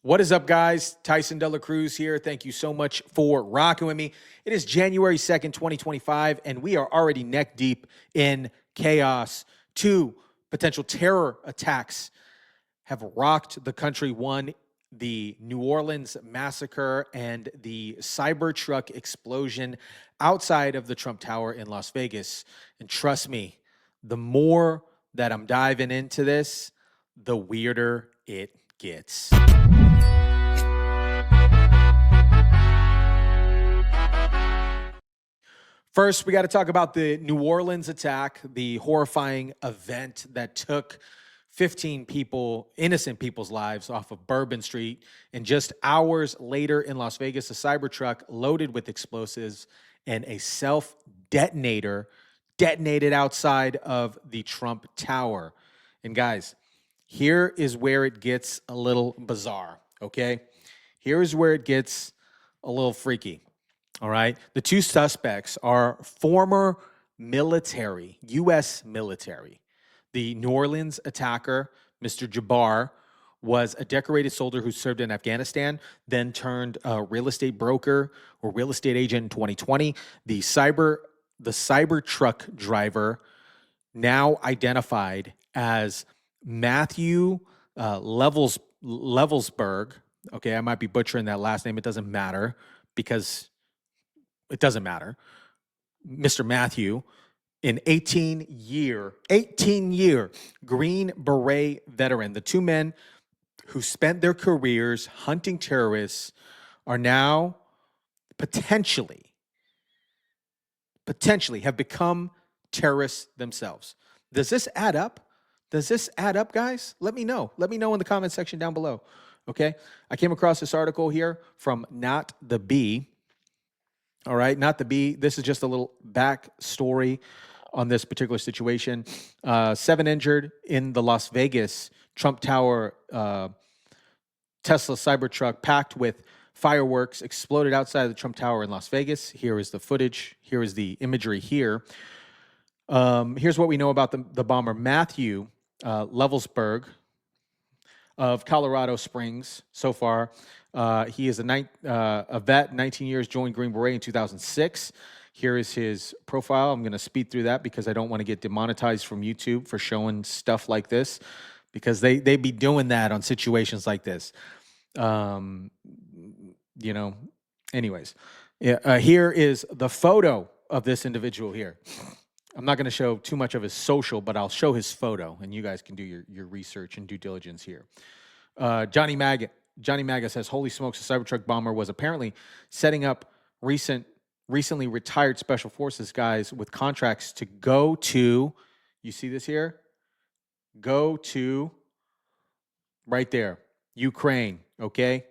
What is up, guys? TYSON DELACRUZ here. Thank you so much for rocking with me. It is January 2nd, 2025, and we are already neck deep in chaos. Two potential terror attacks have rocked the country. One, the New Orleans massacre and the Cybertruck explosion outside of the Trump Tower in Las Vegas. And trust me, the more that I'm diving into this, the weirder it gets. First, we got to talk about the New Orleans attack, the horrifying event that took 15 people, innocent people's lives off of Bourbon Street. And just hours later in Las Vegas, a Cybertruck loaded with explosives and a self-detonator detonated outside of the Trump Tower. And guys, here is where it gets a little bizarre, okay? Here's where it gets a little freaky. All right. The two suspects are former military, U.S. military. The New Orleans attacker, Mr. Jabbar, was a decorated soldier who served in Afghanistan, then turned a real estate broker or real estate agent in 2020. The Cybertruck driver, now identified as Matthew Levelsberg. Okay, I might be butchering that last name. It doesn't matter because it doesn't matter. Mr. Matthew, an 18-year Green Beret veteran. The two men who spent their careers hunting terrorists are now potentially have become terrorists themselves. Does this add up? Does this add up, guys? Let me know. Let me know in the comment section down below. Okay? I came across this article here from Not the Bee. All right, Not the Bee. This is just a little backstory on this particular situation. 7 injured in the Las Vegas Trump Tower Tesla Cybertruck packed with fireworks exploded outside of the Trump Tower in Las Vegas. Here is the footage. Here is the imagery here. Here's what we know about the bomber. Matthew Levelsberg of Colorado Springs so far. He is a vet, 19 years, joined Green Beret in 2006. Here is his profile. I'm going to speed through that because I don't want to get demonetized from YouTube for showing stuff like this, because they be doing that on situations like this. Anyways, here is the photo of this individual here. I'm not going to show too much of his social, but I'll show his photo, and you guys can do your research and due diligence here. Johnny Maga says, holy smokes, the Cybertruck bomber was apparently setting up recently retired Special Forces guys with contracts to go to, you see this here? Go to, right there, Ukraine, okay?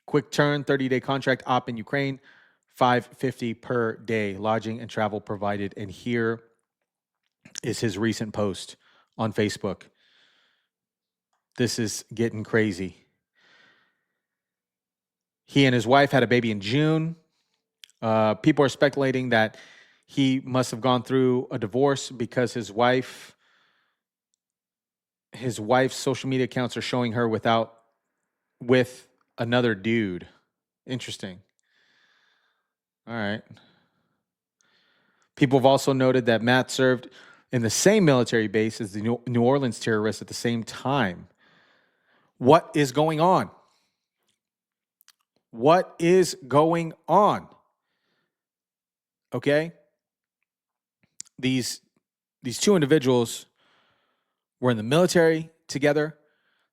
Quick turn, 30-day contract op in Ukraine, $550 per day, lodging and travel provided. And here is his recent post on Facebook. This is getting crazy. He and his wife had a baby in June. People are speculating that he must have gone through a divorce because his wife's social media accounts are showing her with another dude. Interesting. All right. People have also noted that Matt served in the same military base as the New Orleans terrorists at the same time. What is going on? What is going on? Okay? These two individuals were in the military together.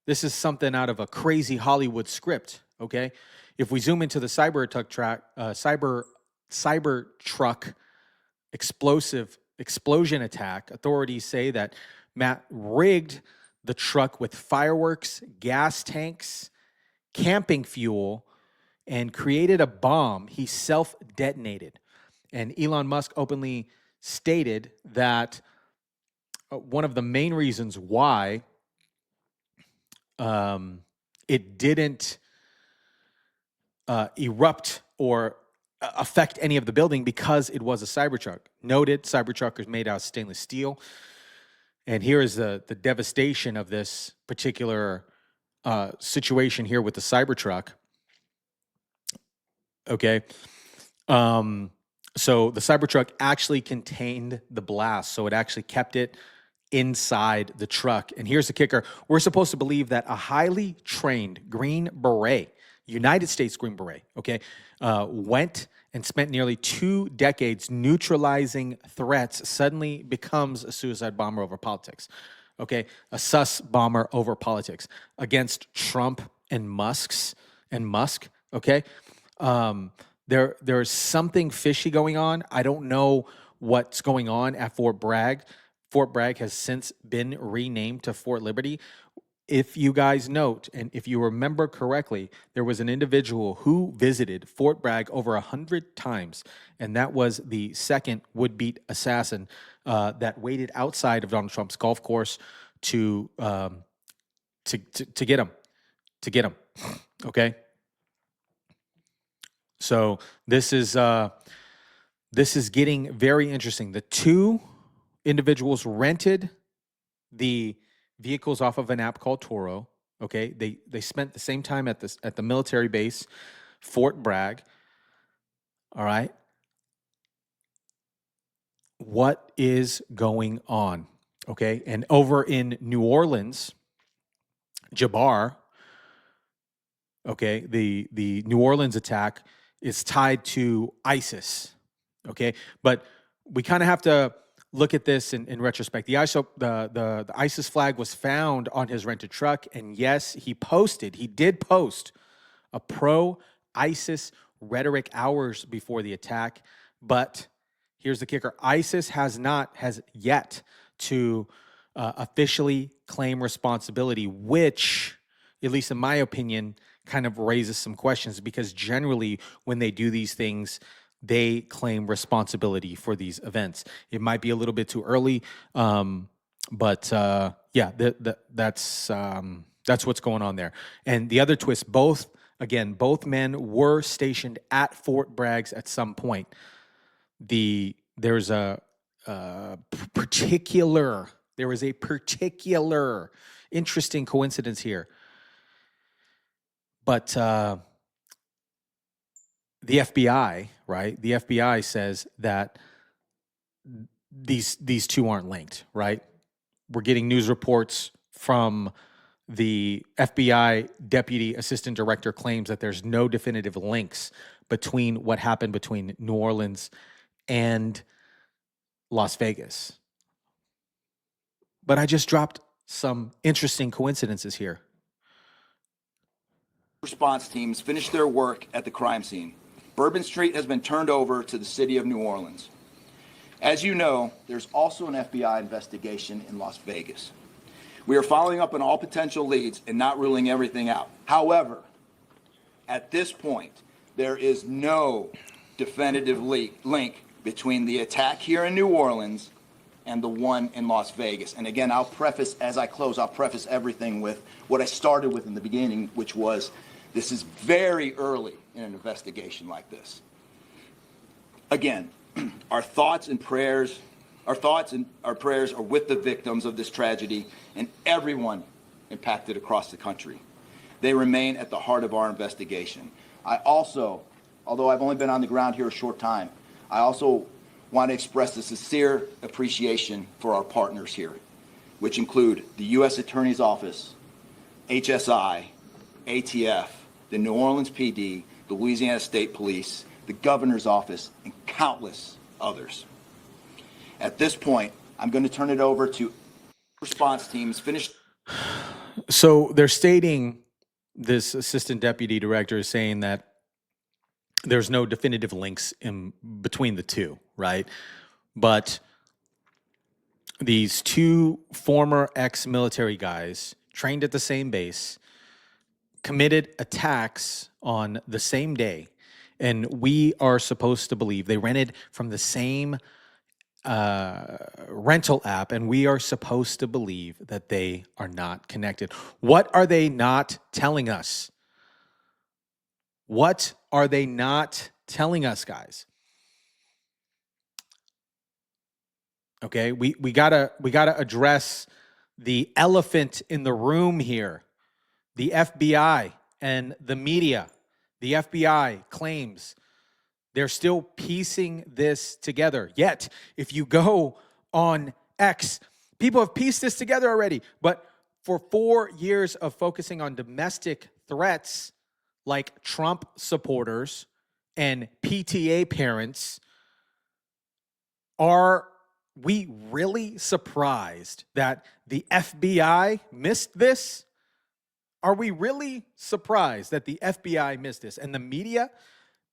This is something out of a crazy Hollywood script, okay? If we zoom into the Cybertruck explosion attack, authorities say that Matt rigged the truck with fireworks, gas tanks, camping fuel, and created a bomb he self-detonated. And Elon Musk openly stated that one of the main reasons why it didn't erupt or affect any of the building because it was a Cybertruck. Noted, Cybertruck is made out of stainless steel. And here is the devastation of this particular situation here with the Cybertruck. Okay. So the Cybertruck actually contained the blast. So it actually kept it inside the truck. And here's the kicker. We're supposed to believe that a highly trained Green Beret, United States Green Beret, okay, went and spent nearly 2 decades neutralizing threats, suddenly becomes a suicide bomber over politics. Okay, a sus bomber over politics against Trump and Musk. Okay, there's something fishy going on. I don't know what's going on at Fort Bragg. Fort Bragg has since been renamed to Fort Liberty. If you guys note, and if you remember correctly, there was an individual who visited Fort Bragg over 100 times, and that was the second would-be assassin that waited outside of Donald Trump's golf course to get him. Okay, so this is getting very interesting. The two individuals rented the vehicles off of an app called Toro. Okay, they spent the same time at the military base, Fort Bragg. All right, what is going on? Okay, and over in New Orleans, Jabbar. Okay, the New Orleans attack is tied to ISIS. Okay, but we kind of have to look at this in retrospect. The ISIS flag was found on his rented truck, and yes, he did post a pro-ISIS rhetoric hours before the attack. But here's the kicker: ISIS has yet to officially claim responsibility, which, at least in my opinion, kind of raises some questions, because generally when they do these things, they claim responsibility for these events. It might be a little bit too early, but yeah, that's what's going on there. And the other twist, both men were stationed at Fort Bragg at some point. There is a particular interesting coincidence here. But the FBI, right? The FBI says that these two aren't linked, right? We're getting news reports from the FBI Deputy Assistant Director claims that there's no definitive links between what happened between New Orleans and Las Vegas. But I just dropped some interesting coincidences here. Response teams finished their work at the crime scene. Bourbon Street has been turned over to the city of New Orleans. As you know, there's also an FBI investigation in Las Vegas. We are following up on all potential leads and not ruling everything out. However, at this point, there is no definitive link between the attack here in New Orleans and the one in Las Vegas. And again, I'll preface everything with what I started with in the beginning, which was this is very early in an investigation like this. Again, our thoughts and prayers are with the victims of this tragedy and everyone impacted across the country. They remain at the heart of our investigation. I also, although I've only been on the ground here a short time, I also want to express a sincere appreciation for our partners here, which include the U.S. Attorney's Office, HSI, ATF, the New Orleans PD, the Louisiana State Police, the Governor's Office, and countless others. At this point, I'm going to turn it over to response teams. So they're stating, this assistant deputy director is saying that there's no definitive links in between the two, right? But these two former ex-military guys trained at the same base committed attacks on the same day, and we are supposed to believe they rented from the same rental app, and we are supposed to believe that they are not connected. What are they not telling us? What are they not telling us, guys? Okay, we gotta address the elephant in the room here. the FBI and the media, the FBI claims they're still piecing this together. Yet, if you go on X, people have pieced this together already. But for 4 years of focusing on domestic threats like Trump supporters and PTA parents, are we really surprised that the FBI missed this? Are we really surprised that the FBI missed this? And the media,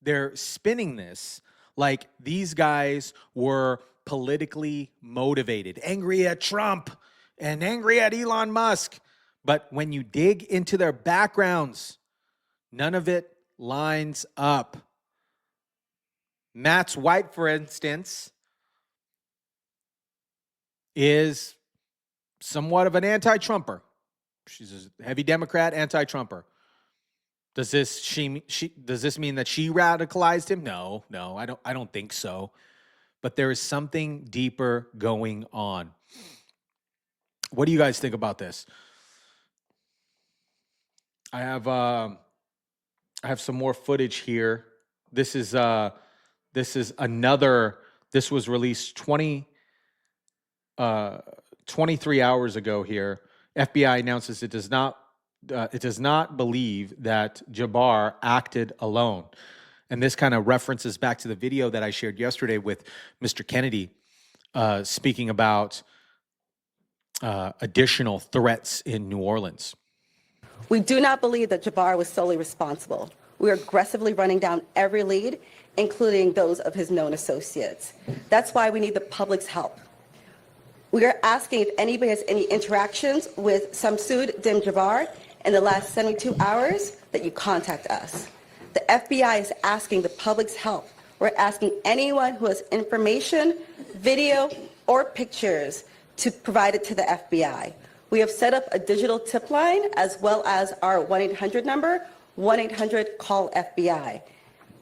they're spinning this like these guys were politically motivated, angry at Trump and angry at Elon Musk. But when you dig into their backgrounds, none of it lines up. Matt's wife, for instance, is somewhat of an anti-Trumper. She's a heavy Democrat, anti-Trumper. Does this mean that she radicalized him? No, I don't think so. But there is something deeper going on. What do you guys think about this? I have some more footage here. This was released 23 hours ago here. FBI announces it does not believe that Jabbar acted alone. And this kind of references back to the video that I shared yesterday with Mr. Kennedy speaking about additional threats in New Orleans. We do not believe that Jabbar was solely responsible. We are aggressively running down every lead, including those of his known associates. That's why we need the public's help. We are asking if anybody has any interactions with Samsoud Dim Jabbar in the last 72 hours that you contact us. The FBI is asking the public's help. We're asking anyone who has information, video, or pictures to provide it to the FBI. We have set up a digital tip line as well as our 1-800 number, 1-800-CALL-FBI.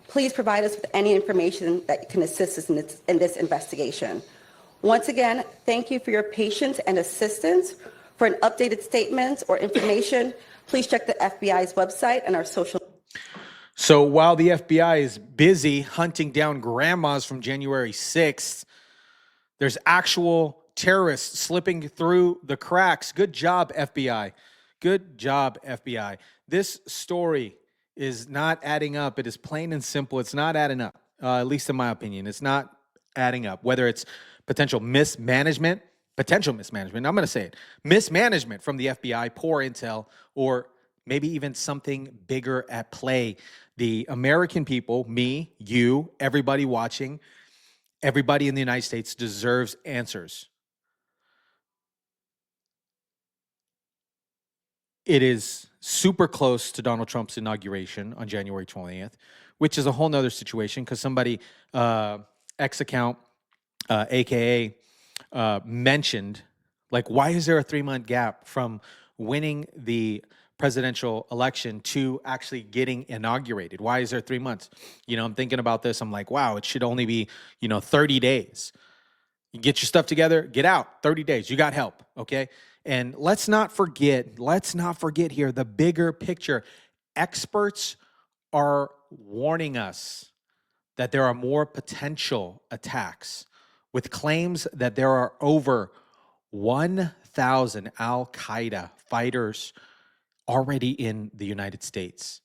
Please provide us with any information that can assist us in this investigation. Once again, thank you for your patience and assistance. For an updated statement or information, please check the FBI's website and our social. So while the FBI is busy hunting down grandmas from January 6th, there's actual terrorists slipping through the cracks. Good job, FBI. Good job, FBI. This story is not adding up. It is plain and simple. It's not adding up, at least in my opinion. It's not adding up. Whether it's potential mismanagement, I'm going to say it, mismanagement from the FBI, poor intel, or maybe even something bigger at play. The American people, me, you, everybody watching, everybody in the United States deserves answers. It is super close to Donald Trump's inauguration on January 20th, which is a whole nother situation because somebody, X account, AKA, mentioned, like, why is there a 3-month gap from winning the presidential election to actually getting inaugurated? Why is there 3 months? You know, I'm thinking about this. I'm like, wow, it should only be, 30 days. You get your stuff together, get out, 30 days. You got help, okay? And let's not forget here the bigger picture. Experts are warning us that there are more potential attacks, with claims that there are over 1,000 al-Qaeda fighters already in the United States.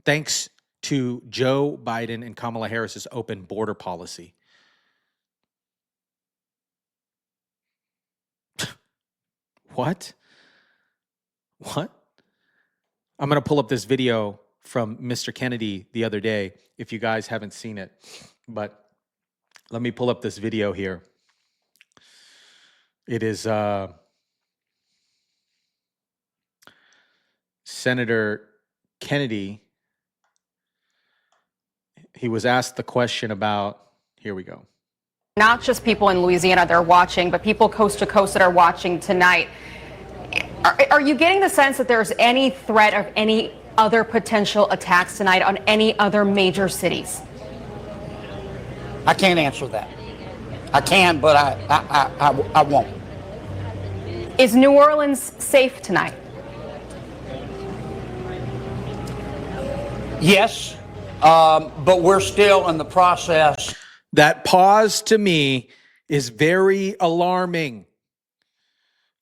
Thanks to Joe Biden and Kamala Harris's open border policy. What? I'm going to pull up this video from Mr. Kennedy the other day, if you guys haven't seen it. But let me pull up this video here. It is Senator Kennedy. He was asked the question about, here we go. Not just people in Louisiana that are watching, but people coast to coast that are watching tonight. Are you getting the sense that there's any threat of any other potential attacks tonight on any other major cities? I can't answer that. I can, but I won't. Is New Orleans safe tonight? Yes, but we're still in the process. That pause to me is very alarming.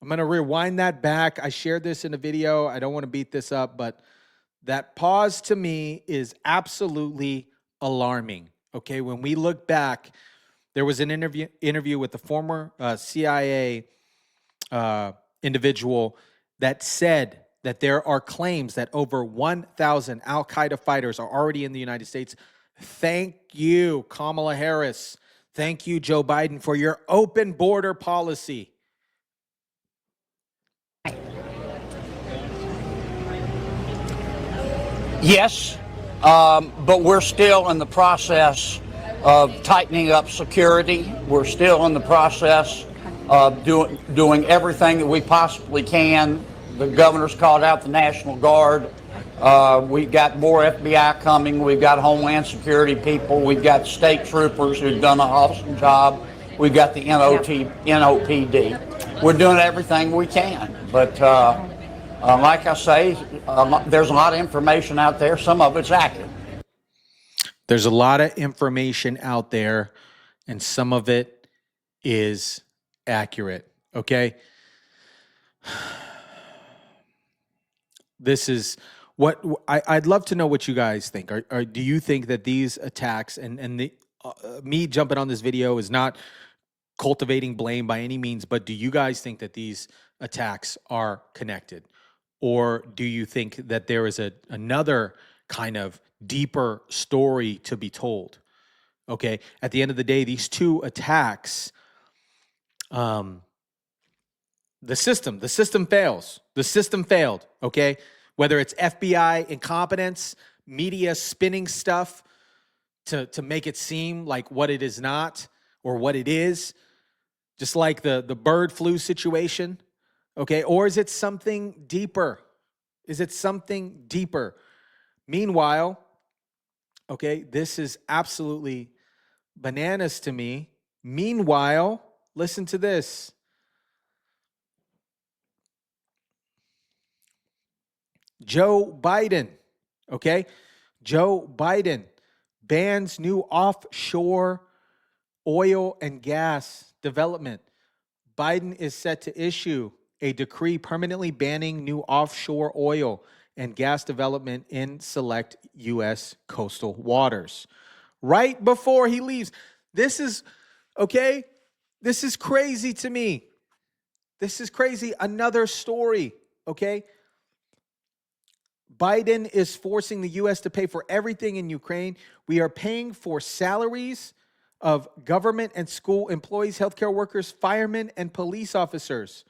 I'm going to rewind that back. I shared this in a video. I don't want to beat this up, but that pause to me is absolutely alarming. Okay, when we look back, there was an interview with the former CIA individual that said that there are claims that over 1,000 Al-Qaeda fighters are already in the United States. Thank you, Kamala Harris. Thank you, Joe Biden, for your open border policy. Yes, but we're still in the process of tightening up security. We're still in the process of doing everything that we possibly can. The governor's called out the National Guard. We've got more FBI coming. We've got Homeland Security people. We've got state troopers who've done an awesome job. We've got the NOPD. We're doing everything we can. But like I say, there's a lot of information out there. Some of it's accurate. There's a lot of information out there, and some of it is accurate. Okay. This is what I'd love to know what you guys think. Do you think that these attacks and the me jumping on this video is not cultivating blame by any means, but do you guys think that these attacks are connected? Or do you think that there is another kind of deeper story to be told? Okay. At the end of the day, these two attacks, the system fails. The system failed. Okay. Whether it's FBI incompetence, media spinning stuff to make it seem like what it is not or what it is, just like the bird flu situation. Okay. Or is it something deeper? Is it something deeper? Meanwhile, okay, this is absolutely bananas to me. Meanwhile, listen to this. Joe Biden, okay? Joe Biden bans new offshore oil and gas development. Biden is set to issue a decree permanently banning new offshore oil and gas development in select U.S. coastal waters. Right before he leaves. This is, okay, this is crazy to me. This is crazy. Another story, okay? Biden is forcing the U.S. to pay for everything in Ukraine. We are paying for salaries of government and school employees, healthcare workers, firemen, and police officers.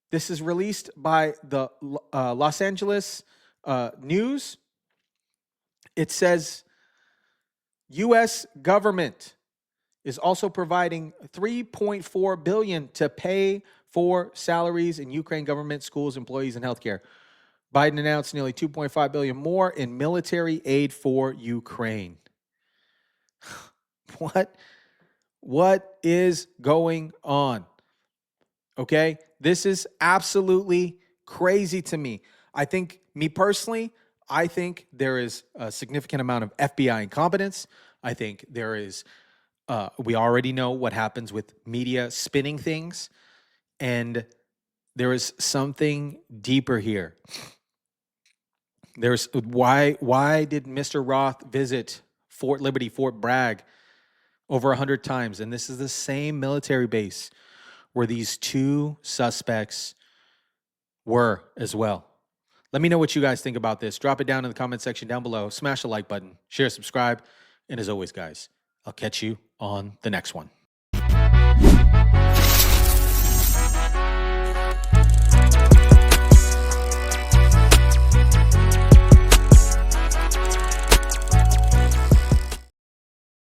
This is released by the Los Angeles News. It says U.S. government is also providing $3.4 billion to pay for salaries in Ukraine government, schools, employees, and healthcare. Biden announced nearly $2.5 billion more in military aid for Ukraine. What is going on? Okay, this is absolutely crazy to me. I think, me personally, I think there is a significant amount of FBI incompetence. I think there is, we already know what happens with media spinning things, and there is something deeper here. There's why did Mr. Roth visit Fort Liberty, Fort Bragg over 100 times? And this is the same military base where these two suspects were as well. Let me know what you guys think about this. Drop it down in the comment section down below. Smash the like button, share, subscribe. And as always, guys, I'll catch you on the next one.